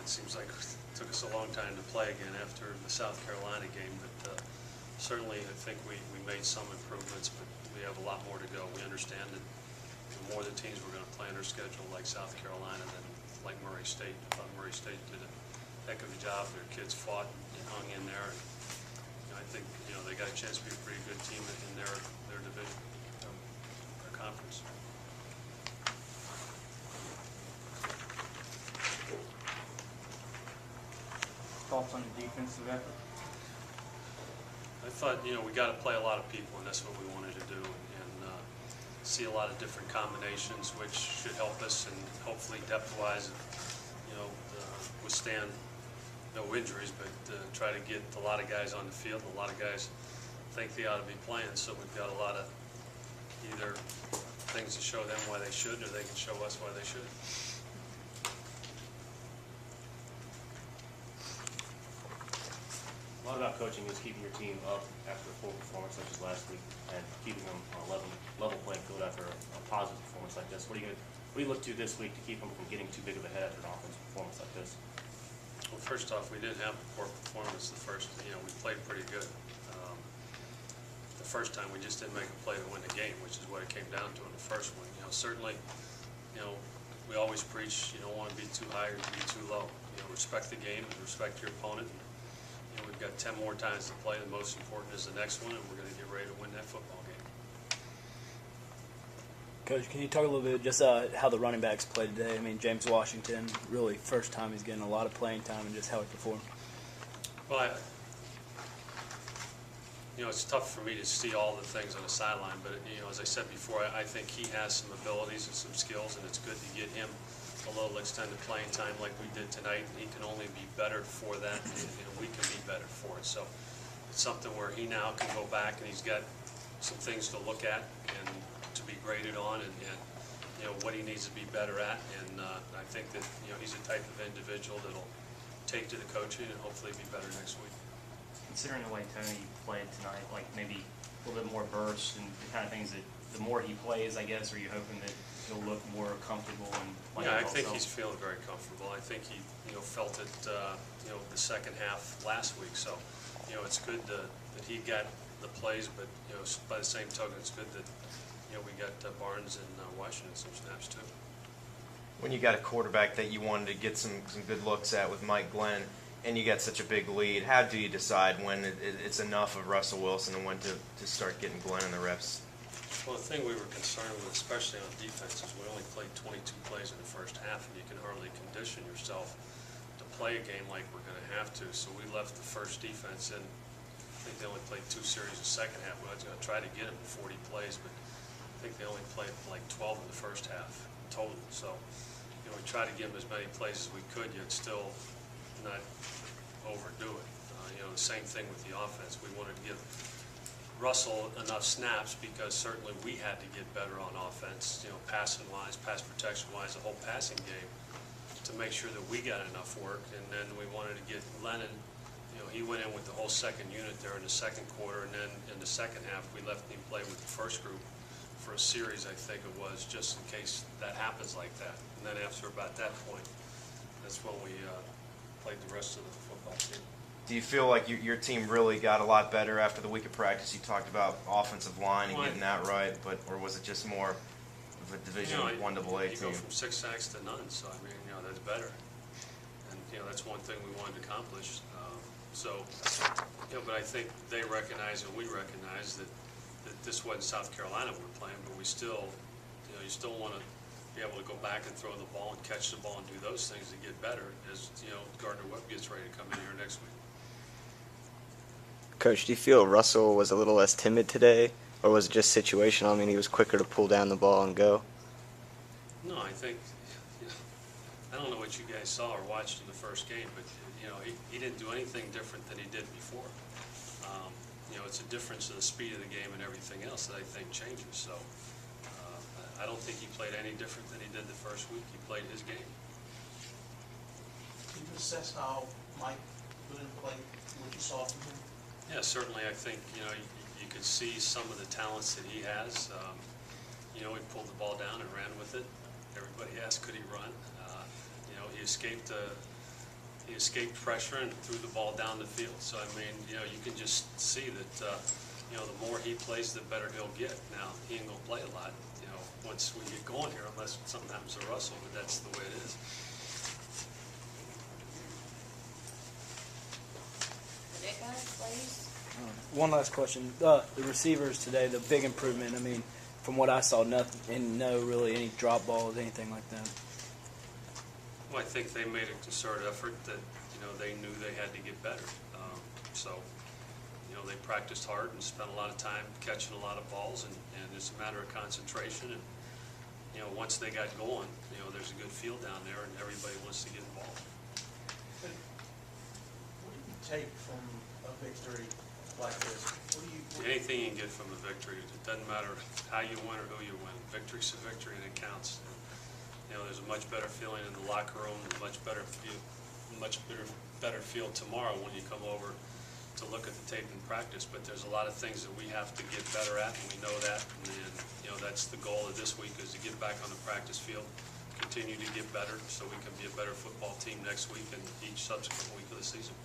it seems like it took us a long time to play again after the South Carolina game, but certainly I think we made some improvements, but we have a lot more to go. We understand that the more the teams we're going to play on our schedule, like South Carolina than like Murray State. I thought Murray State did a heck of a job. Their kids fought and hung in there. And, I think they got a chance to be a pretty good team in their division, their conference. Thoughts on the defensive effort? I thought, we got to play a lot of people, and that's what we wanted to do, and see a lot of different combinations, which should help us, and hopefully depth-wise, withstand no injuries, but try to get a lot of guys on the field. A lot of guys think they ought to be playing, so we've got a lot of either things to show them why they should, or they can show us why they should. A lot about coaching is keeping your team up after a poor performance such as last week, and keeping them on a level playing field after a positive performance like this. What do you look to this week to keep them from getting too big of a head after an offensive performance like this? Well, first off, we didn't have a poor performance the first. We played pretty good. The first time we just didn't make a play to win the game, which is what it came down to in the first one. Certainly, we always preach you don't want to be too high or be too low. Respect the game and respect your opponent. We've got 10 more times to play. The most important is the next one, and we're going to get ready to win that football game. Coach, can you talk a little bit just how the running backs played today? I mean, James Washington, really first time he's getting a lot of playing time, and just how he performed. Well, it's tough for me to see all the things on the sideline, but as I said before, I think he has some abilities and some skills, and it's good to get him a little extended playing time like we did tonight, and he can only be better for that, and we can be better for it. So it's something where he now can go back, and he's got some things to look at and to be graded on, and what he needs to be better at. And I think that he's the type of individual that'll take to the coaching and hopefully be better next week. Considering the way Tony played tonight, like maybe a little bit more burst and the kind of things that the more he plays, I guess, are you hoping that he'll look more comfortable and like I think he's feeling very comfortable. I think he felt it the second half last week. So it's good that he got the plays, but by the same token, it's good that we got Barnes and Washington some snaps too. When you got a quarterback that you wanted to get some good looks at with Mike Glenn, and you got such a big lead, how do you decide when it's enough of Russell Wilson and when to start getting Glenn in the reps? Well, the thing we were concerned with, especially on defense, is we only played 22 plays in the first half, and you can hardly condition yourself to play a game like we're going to have to. So we left the first defense in. I think they only played 2 series in the second half. We was going to try to get them to 40 plays, but I think they only played like 12 in the first half total. So we tried to give them as many plays as we could, yet still not overdo it. The same thing with the offense. We wanted to give Russell enough snaps because certainly we had to get better on offense, passing-wise, pass protection-wise, the whole passing game, to make sure that we got enough work. And then we wanted to get Lennon, he went in with the whole second unit there in the second quarter, and then in the second half we left him play with the first group for a series, I think it was, just in case that happens like that. And then after about that point, that's when we played the rest of the football team. Do you feel like your team really got a lot better after the week of practice? You talked about offensive line and getting that right, or was it just more of a Division 1AA team? You go from 6 sacks to none, so I mean, that's better. And that's one thing we wanted to accomplish. But I think they recognize and we recognize that this wasn't South Carolina we were playing, but we still, you still want to be able to go back and throw the ball and catch the ball and do those things to get better as Gardner Webb gets ready to come in here next week. Coach, do you feel Russell was a little less timid today, or was it just situational? I mean, he was quicker to pull down the ball and go. No, I think, I don't know what you guys saw or watched in the first game, but he didn't do anything different than he did before. It's a difference in the speed of the game and everything else that I think changes. So I don't think he played any different than he did the first week. He played his game. Can you assess how Mike put in play what you saw from him? Yeah, certainly. I think you could see some of the talents that he has. He pulled the ball down and ran with it. Everybody asked, could he run? He escaped a he escaped pressure and threw the ball down the field. So, I mean, you know, you can just see that, you know, the more he plays, the better he'll get. Now, he ain't gonna play a lot, you know, once we get going here, unless something happens to Russell, but that's the way it is. Nick, please. One last question. The receivers today, the big improvement. I mean, from what I saw, nothing, and no really any drop balls, anything like that. Well, I think they made a concerted effort that, you know, they knew they had to get better. So, you know, they practiced hard and spent a lot of time catching a lot of balls, and it's a matter of concentration. And, you know, once they got going, you know, there's a good field down there, and everybody wants to get involved. What do you take from a victory like this? What do you? Anything you can get from a victory, it doesn't matter how you win or who you win. Victory's a victory, and it counts. And, you know, there's a much better feeling in the locker room, a much better feel tomorrow when you come over to look at the tape in practice. But there's a lot of things that we have to get better at, and we know that. And you know, that's the goal of this week, is to get back on the practice field, continue to get better, so we can be a better football team next week and each subsequent week of the season.